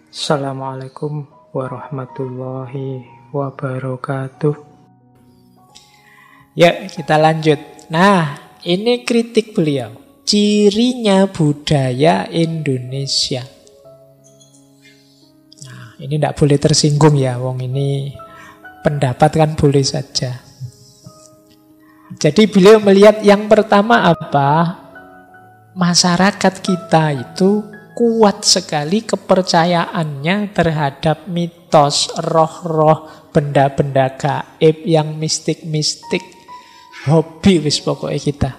Assalamualaikum warahmatullahi wabarakatuh. Ya, kita lanjut. Nah, ini kritik beliau. Cirinya budaya Indonesia. Nah, ini tidak boleh tersinggung ya, wong ini pendapat kan boleh saja. Jadi beliau melihat yang pertama apa? Masyarakat kita itu kuat sekali kepercayaannya terhadap mitos, roh-roh, benda-benda gaib yang mistik-mistik. Hobi wis pokoknya kita.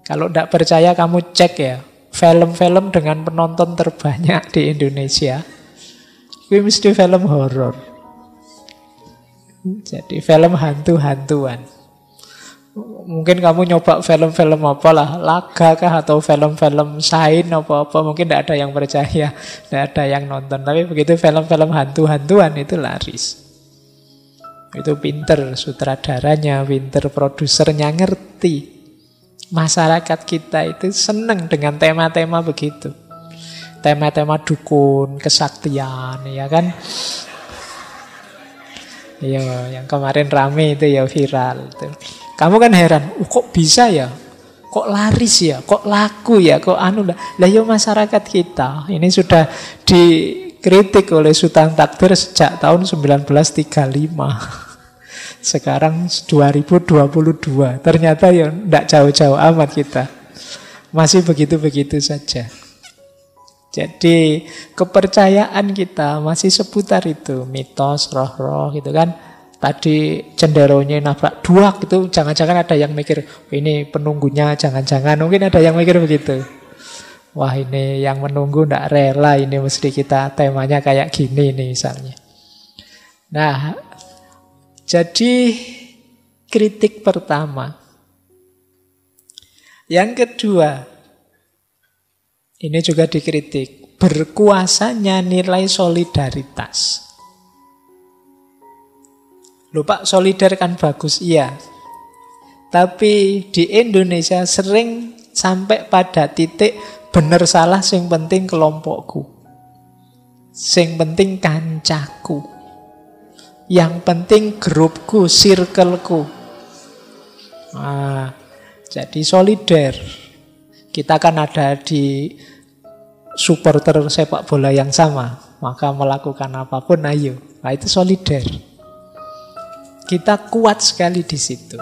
Kalau tidak percaya kamu cek ya, film-film dengan penonton terbanyak di Indonesia, itu mesti film horor. Jadi film hantu-hantuan. Mungkin kamu nyoba film-film apa lah, laga kah atau film-film sains apa-apa, mungkin tidak ada yang percaya, tidak ada yang nonton. Tapi begitu film-film hantu-hantuan itu laris. Itu pinter sutradaranya, pinter produsernya, ngerti. Masyarakat kita itu seneng dengan tema-tema begitu. Tema-tema dukun, kesaktian, ya kan? Iya, yang kemarin rame itu ya viral itu. Kamu kan heran, kok bisa ya? Kok laris ya? Kok laku ya? Kok anu lah? Lah ya masyarakat kita ini sudah dikritik oleh Sultan Takdir sejak tahun 1935. Sekarang 2022. Ternyata ya tidak jauh-jauh amat kita. Masih begitu-begitu saja. Jadi kepercayaan kita masih seputar itu, mitos, roh-roh gitu kan. Tadi cenderonya nabrak duak itu, jangan-jangan ada yang mikir ini penunggunya, jangan-jangan mungkin ada yang mikir begitu. Wah ini yang menunggu tidak rela, ini mesti kita temanya kayak gini nih misalnya. Nah, jadi kritik pertama. Yang kedua, ini juga dikritik, berkuasanya nilai solidaritas. Loh Pak, solider kan bagus, iya. Tapi di Indonesia sering sampai pada titik bener salah sing penting kelompokku. Sing penting kancaku. Yang penting grupku, circleku. Nah, jadi solider. Kita kan ada di supporter sepak bola yang sama, maka melakukan apapun ayo. Nah, itu solider. Kita kuat sekali di situ.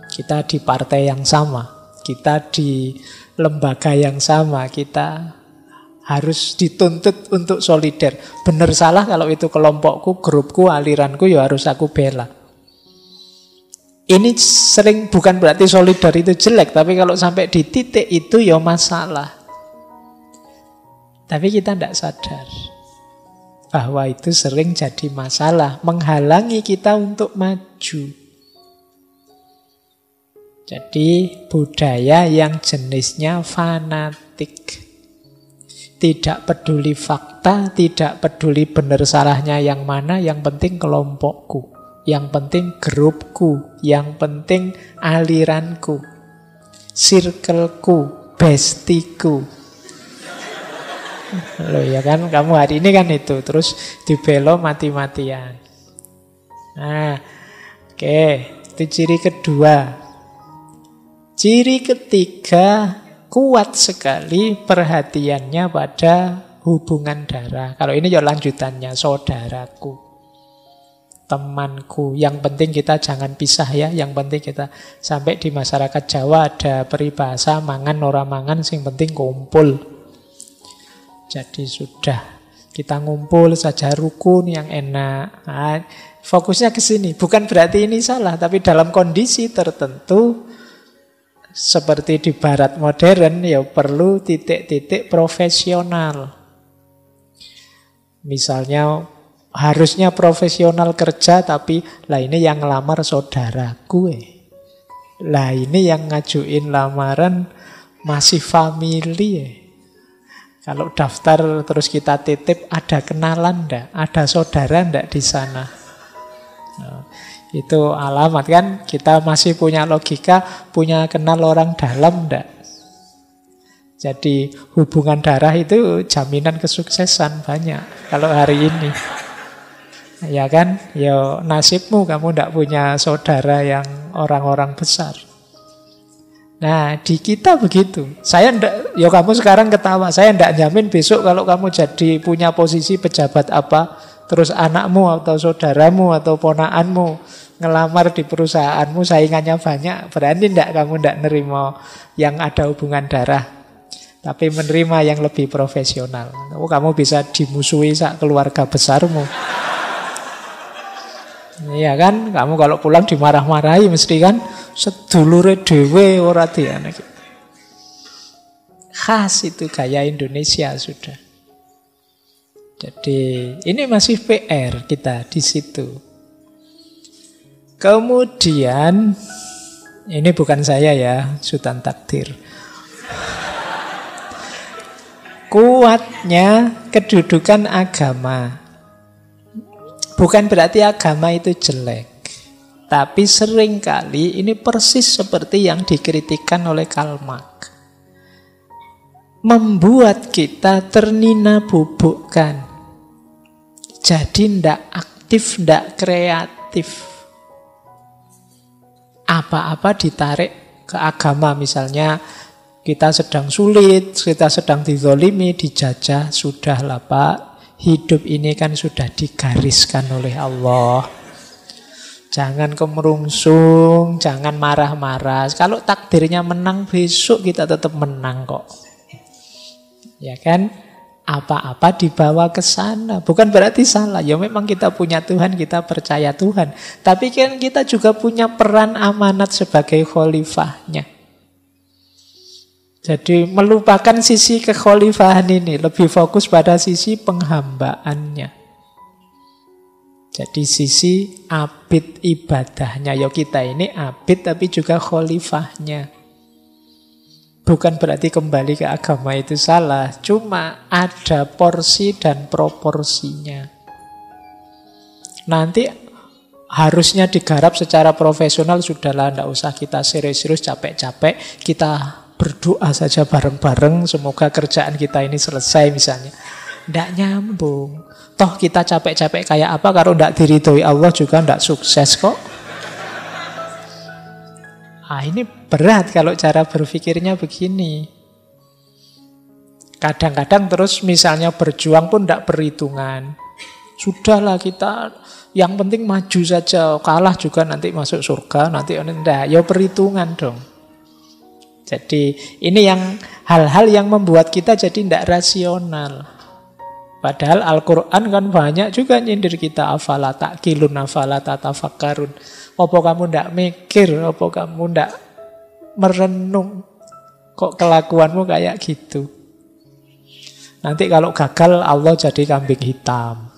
Kita di partai yang sama, kita di lembaga yang sama, kita harus dituntut untuk solider. Benar salah kalau itu kelompokku, grupku, aliranku, ya harus aku bela. Ini sering bukan berarti solider itu jelek, tapi kalau sampai di titik itu ya masalah. Tapi kita tidak sadar bahwa itu sering jadi masalah, menghalangi kita untuk maju. Jadi budaya yang jenisnya fanatik, tidak peduli fakta, tidak peduli benar salahnya yang mana, yang penting kelompokku, yang penting grupku, yang penting aliranku, circleku, bestiku. Loh ya kan, kamu hari ini kan itu, terus dibelo mati-matian. Nah, oke, itu ciri kedua. Ciri ketiga, kuat sekali perhatiannya pada hubungan darah. Kalau ini ya lanjutannya, saudaraku, temanku. Yang penting kita jangan pisah ya. Yang penting kita, sampai di masyarakat Jawa ada peribahasa mangan ora mangan, sing penting kumpul. Jadi sudah kita ngumpul saja rukun yang enak. Nah, fokusnya ke sini. Bukan berarti ini salah, tapi dalam kondisi tertentu seperti di barat modern ya perlu titik-titik profesional. Misalnya harusnya profesional kerja, tapi lah ini yang ngelamar saudaraku. Lah ini yang ngajuin lamaran masih family. Kalau daftar terus kita titip, ada kenalan enggak? Ada saudara enggak di sana? Nah, itu alamat kan, kita masih punya logika, punya kenal orang dalam enggak? Jadi hubungan darah itu jaminan kesuksesan banyak kalau hari ini. Ya kan? Ya nasibmu kamu tidak punya saudara yang orang-orang besar. Nah, di kita begitu. Saya ndak, ya kamu sekarang ketawa. Saya ndak jamin besok kalau kamu jadi punya posisi pejabat apa, terus anakmu atau saudaramu atau ponakanmu ngelamar di perusahaanmu saingannya banyak, berani ndak kamu ndak nerima yang ada hubungan darah? Tapi menerima yang lebih profesional. Kamu bisa dimusuhi sak keluarga besarmu. Iya kan? Kamu kalau pulang dimarah-marahi mesti kan sedulure dhewe ora diane. Khas itu gaya Indonesia sudah. Jadi ini masih PR kita di situ. Kemudian ini bukan saya ya, Sultan Takdir. Kuatnya kedudukan agama. Bukan berarti agama itu jelek. Tapi seringkali ini persis seperti yang dikritikkan oleh Karl Marx. Membuat kita ternina-bubukkan. Jadi ndak aktif, ndak kreatif. Apa-apa ditarik ke agama, misalnya kita sedang sulit, kita sedang dizolimi, dijajah, sudahlah Pak, hidup ini kan sudah digariskan oleh Allah. Jangan kemerungsung, jangan marah-marah. Kalau takdirnya menang besok kita tetap menang kok. Ya kan? Apa-apa dibawa ke sana. Bukan berarti salah. Ya memang kita punya Tuhan, kita percaya Tuhan. Tapi kan kita juga punya peran amanat sebagai khalifahnya. Jadi melupakan sisi kekhalifahan ini, lebih fokus pada sisi penghambaannya. Jadi sisi abid ibadahnya. Ya kita ini abid tapi juga khalifahnya. Bukan berarti kembali ke agama itu salah. Cuma ada porsi dan proporsinya. Nanti harusnya digarap secara profesional. Sudahlah, tidak usah kita serius-serius capek-capek. Kita berdoa saja bareng-bareng, semoga kerjaan kita ini selesai misalnya. Tidak nyambung. Toh kita capek-capek kayak apa, kalau tidak diridhoi Allah juga tidak sukses kok. Ini berat kalau cara berpikirnya begini. Kadang-kadang terus misalnya berjuang pun tidak perhitungan. Sudahlah kita, yang penting maju saja, kalah juga nanti masuk surga, nanti enggak, ya perhitungan dong. Jadi ini yang hal-hal yang membuat kita jadi tidak rasional. Padahal Al-Quran kan banyak juga nyindir kita. Afala ta'qilun, afala tatafakkarun. Apa kamu tidak mikir, apa kamu tidak merenung. Kok kelakuanmu kayak gitu. Nanti kalau gagal Allah jadi kambing hitam.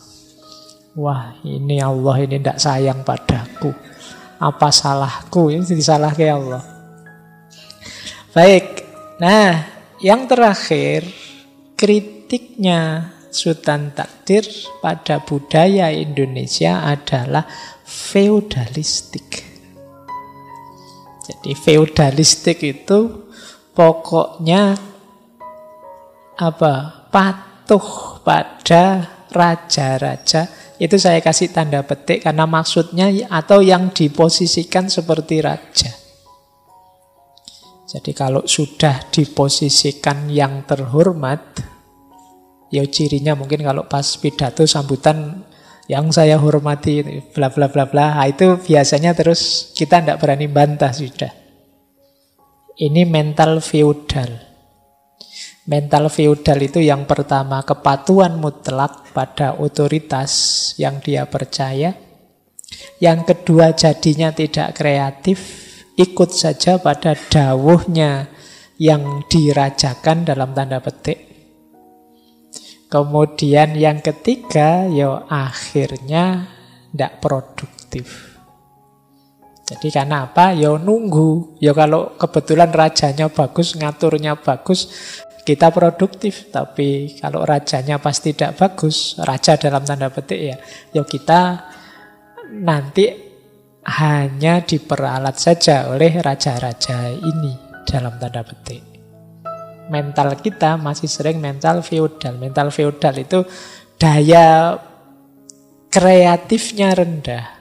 Wah, ini Allah ini tidak sayang padaku. Apa salahku? Ini disalahkan Allah. Baik, nah yang terakhir, kritiknya Sultan Takdir pada budaya Indonesia adalah feodalistik. Jadi feodalistik itu pokoknya patuh pada raja-raja. Itu saya kasih tanda petik karena maksudnya atau yang diposisikan seperti raja. Jadi kalau sudah diposisikan yang terhormat, ya cirinya mungkin kalau pas pidato sambutan yang saya hormati, bla bla bla bla, itu biasanya terus kita tidak berani bantah sudah. Ini mental feodal. Mental feodal itu yang pertama kepatuhan mutlak pada otoritas yang dia percaya. Yang kedua jadinya tidak kreatif. Ikut saja pada dawuhnya yang dirajakan dalam tanda petik. Kemudian yang ketiga, ya akhirnya tidak produktif. Jadi karena apa? Ya nunggu. Ya kalau kebetulan rajanya bagus, ngaturnya bagus, kita produktif. Tapi kalau rajanya pas tidak bagus, raja dalam tanda petik ya kita nanti hanya diperalat saja oleh raja-raja ini dalam tanda petik. mental kita masih sering mental feodal. Mental feodal itu daya kreatifnya rendah.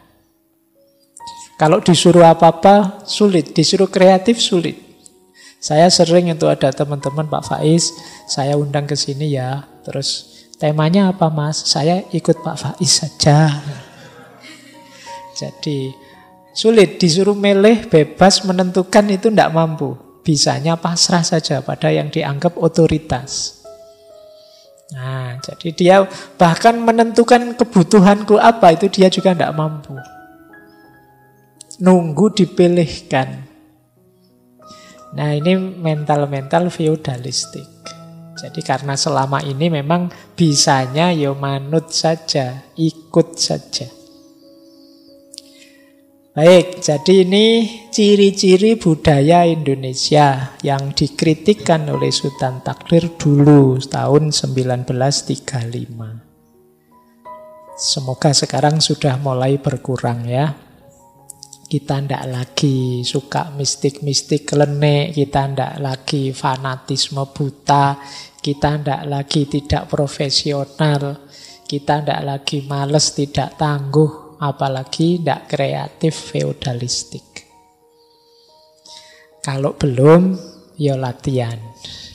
Kalau disuruh apa-apa sulit, disuruh kreatif sulit. Saya sering itu ada teman-teman, Pak Faiz, saya undang ke sini ya. Terus temanya apa Mas? Saya ikut Pak Faiz saja. Jadi sulit, disuruh milih bebas menentukan itu tidak mampu. Bisanya pasrah saja pada yang dianggap otoritas. Nah, jadi dia bahkan menentukan kebutuhanku apa itu dia juga tidak mampu. Nunggu dipilihkan. Nah, ini mental-mental feodalistik. Jadi karena selama ini memang bisanya ya manut saja, ikut saja. Baik, jadi ini ciri-ciri budaya Indonesia yang dikritikkan oleh Sultan Takdir dulu tahun 1935. Semoga sekarang sudah mulai berkurang ya. Kita tidak lagi suka mistik-mistik klenik, kita tidak lagi fanatisme buta, kita tidak lagi tidak profesional, kita tidak lagi males, tidak tangguh, apalagi tidak kreatif feodalistik. Kalau belum, ya latihan.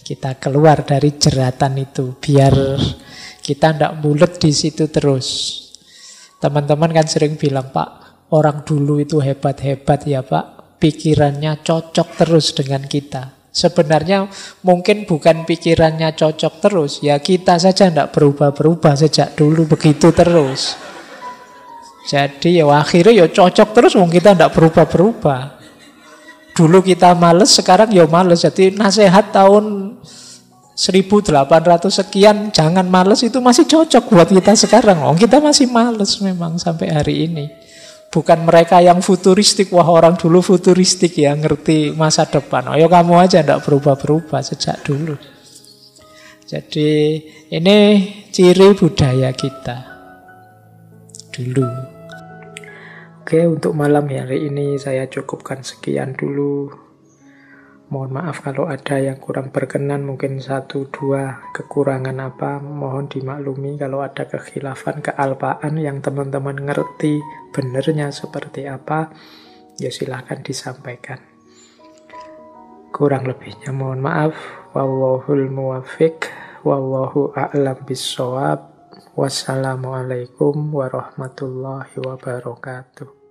Kita keluar dari jeratan itu, biar kita tidak bulet di situ terus. Teman-teman kan sering bilang, Pak, orang dulu itu hebat-hebat ya Pak, pikirannya cocok terus dengan kita. Sebenarnya mungkin bukan pikirannya cocok terus, ya kita saja tidak berubah-berubah sejak dulu begitu terus. Jadi ya akhirnya ya cocok terus, wong kita tidak berubah-berubah. Dulu kita males, sekarang ya males. Jadi nasihat tahun 1800 sekian, jangan males, itu masih cocok buat kita sekarang. Wong kita masih males memang sampai hari ini. Bukan mereka yang futuristik, wah orang dulu futuristik ya, ngerti masa depan. Ayo kamu aja tidak berubah-berubah sejak dulu. Jadi ini ciri budaya kita dulu. Oke, untuk malam hari ini saya cukupkan sekian dulu. Mohon maaf kalau ada yang kurang berkenan, mungkin 1-2 kekurangan apa, mohon dimaklumi. Kalau ada kekhilafan, kealpaan yang teman-teman ngerti benernya seperti apa, ya silahkan disampaikan. Kurang lebihnya mohon maaf. Wallahul muwaffiq, wallahu a'lam bissawab. Wassalamualaikum warahmatullahi wabarakatuh.